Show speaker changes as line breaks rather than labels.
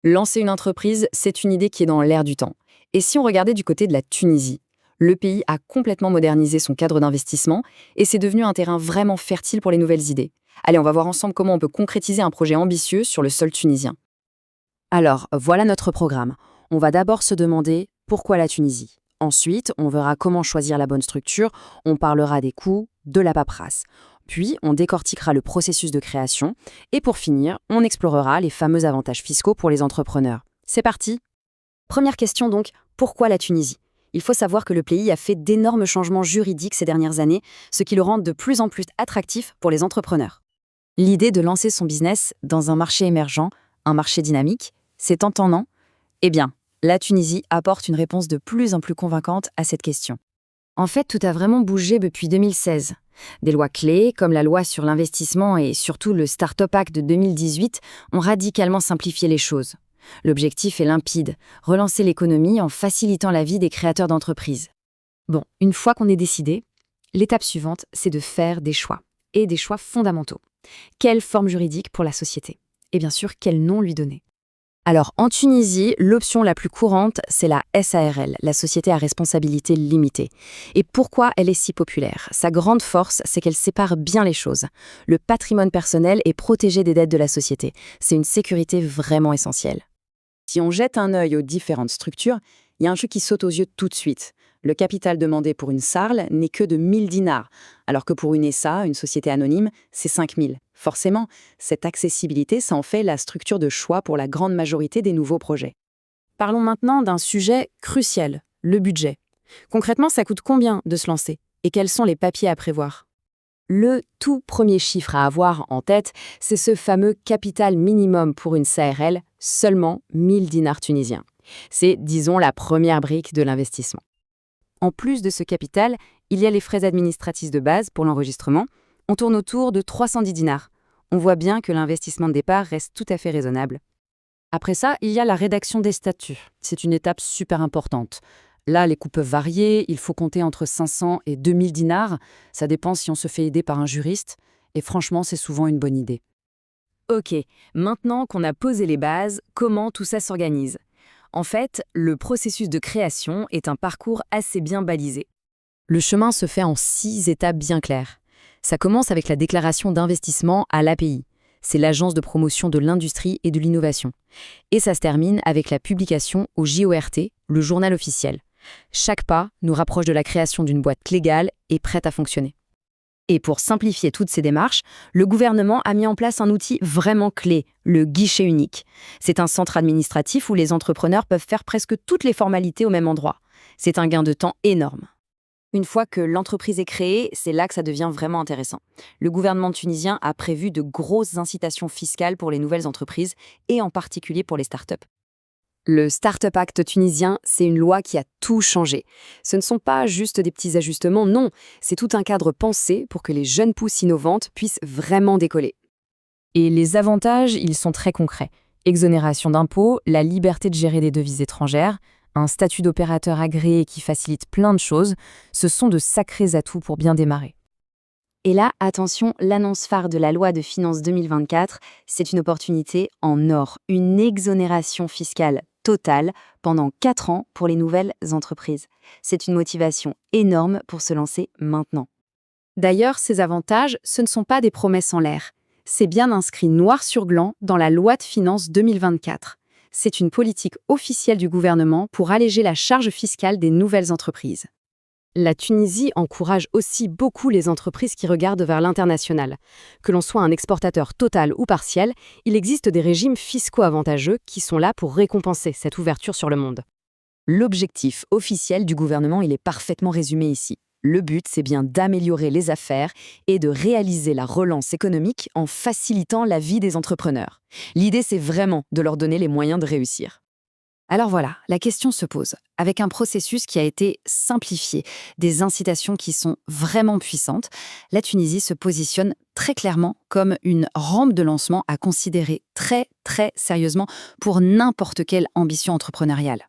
Lancer une entreprise, c'est une idée qui est dans l'air du temps. Et si on regardait du côté de la Tunisie, le pays a complètement modernisé son cadre d'investissement et c'est devenu un terrain vraiment fertile pour les nouvelles idées. Allez, on va voir ensemble comment on peut concrétiser un projet ambitieux sur le sol tunisien.
Alors, voilà notre programme. On va d'abord se demander pourquoi la Tunisie. Ensuite, on verra comment choisir la bonne structure, on parlera des coûts, de la paperasse. Puis, on décortiquera le processus de création. Et pour finir, on explorera les fameux avantages fiscaux pour les entrepreneurs. C'est parti. Première question donc, pourquoi la Tunisie? Il faut savoir que le pays a fait d'énormes changements juridiques ces dernières années, ce qui le rend de plus en plus attractif pour les entrepreneurs. L'idée de lancer son business dans un marché émergent, un marché dynamique, c'est tentant, non? Eh bien, la Tunisie apporte une réponse de plus en plus convaincante à cette question. En fait, tout a vraiment bougé depuis 2016. Des lois clés, comme la loi sur l'investissement et surtout le Startup Act de 2018, ont radicalement simplifié les choses. L'objectif est limpide, relancer l'économie en facilitant la vie des créateurs d'entreprises. Bon, une fois qu'on est décidé, l'étape suivante, c'est de faire des choix, et des choix fondamentaux. Quelle forme juridique pour la société? Et bien sûr, quel nom lui donner? Alors, en Tunisie, l'option la plus courante, c'est la SARL, la société à responsabilité limitée. Et pourquoi elle est si populaire? Sa grande force, c'est qu'elle sépare bien les choses. Le patrimoine personnel est protégé des dettes de la société. C'est une sécurité vraiment essentielle.
Si on jette un œil aux différentes structures, il y a un truc qui saute aux yeux tout de suite. Le capital demandé pour une SARL n'est que de 1000 dinars, alors que pour une SA, une société anonyme, c'est 5000. Forcément, cette accessibilité, ça en fait la structure de choix pour la grande majorité des nouveaux projets.
Parlons maintenant d'un sujet crucial, le budget. Concrètement, ça coûte combien de se lancer? Et quels sont les papiers à prévoir? Le tout premier chiffre à avoir en tête, c'est ce fameux capital minimum pour une SARL, seulement 1000 dinars tunisiens. C'est, disons, la première brique de l'investissement. En plus de ce capital, il y a les frais administratifs de base pour l'enregistrement. On tourne autour de 310 dinars. On voit bien que l'investissement de départ reste tout à fait raisonnable. Après ça, il y a la rédaction des statuts. C'est une étape super importante. Là, les coûts peuvent varier, il faut compter entre 500 et 2000 dinars. Ça dépend si on se fait aider par un juriste. Et franchement, c'est souvent une bonne idée. Ok, maintenant qu'on a posé les bases, comment tout ça s'organise? En fait, le processus de création est un parcours assez bien balisé. Le chemin se fait en 6 étapes bien claires. Ça commence avec la déclaration d'investissement à l'API. C'est l'Agence de promotion de l'industrie et de l'innovation. Et ça se termine avec la publication au JORT, le journal officiel. Chaque pas nous rapproche de la création d'une boîte légale et prête à fonctionner. Et pour simplifier toutes ces démarches, le gouvernement a mis en place un outil vraiment clé, le guichet unique. C'est un centre administratif où les entrepreneurs peuvent faire presque toutes les formalités au même endroit. C'est un gain de temps énorme. Une fois que l'entreprise est créée, c'est là que ça devient vraiment intéressant. Le gouvernement tunisien a prévu de grosses incitations fiscales pour les nouvelles entreprises et en particulier pour les startups. Le Startup Act tunisien, c'est une loi qui a tout changé. Ce ne sont pas juste des petits ajustements, non, c'est tout un cadre pensé pour que les jeunes pousses innovantes puissent vraiment décoller. Et les avantages, ils sont très concrets. Exonération d'impôts, la liberté de gérer des devises étrangères, un statut d'opérateur agréé qui facilite plein de choses, ce sont de sacrés atouts pour bien démarrer. Et là, attention, l'annonce phare de la loi de finances 2024, c'est une opportunité en or, une exonération fiscale totale pendant 4 ans pour les nouvelles entreprises. C'est une motivation énorme pour se lancer maintenant. D'ailleurs, ces avantages, ce ne sont pas des promesses en l'air. C'est bien inscrit noir sur blanc dans la loi de finances 2024. C'est une politique officielle du gouvernement pour alléger la charge fiscale des nouvelles entreprises. La Tunisie encourage aussi beaucoup les entreprises qui regardent vers l'international. Que l'on soit un exportateur total ou partiel, il existe des régimes fiscaux avantageux qui sont là pour récompenser cette ouverture sur le monde. L'objectif officiel du gouvernement, il est parfaitement résumé ici. Le but, c'est bien d'améliorer les affaires et de réaliser la relance économique en facilitant la vie des entrepreneurs. L'idée, c'est vraiment de leur donner les moyens de réussir. Alors voilà, la question se pose. Avec un processus qui a été simplifié, des incitations qui sont vraiment puissantes, la Tunisie se positionne très clairement comme une rampe de lancement à considérer très sérieusement pour n'importe quelle ambition entrepreneuriale.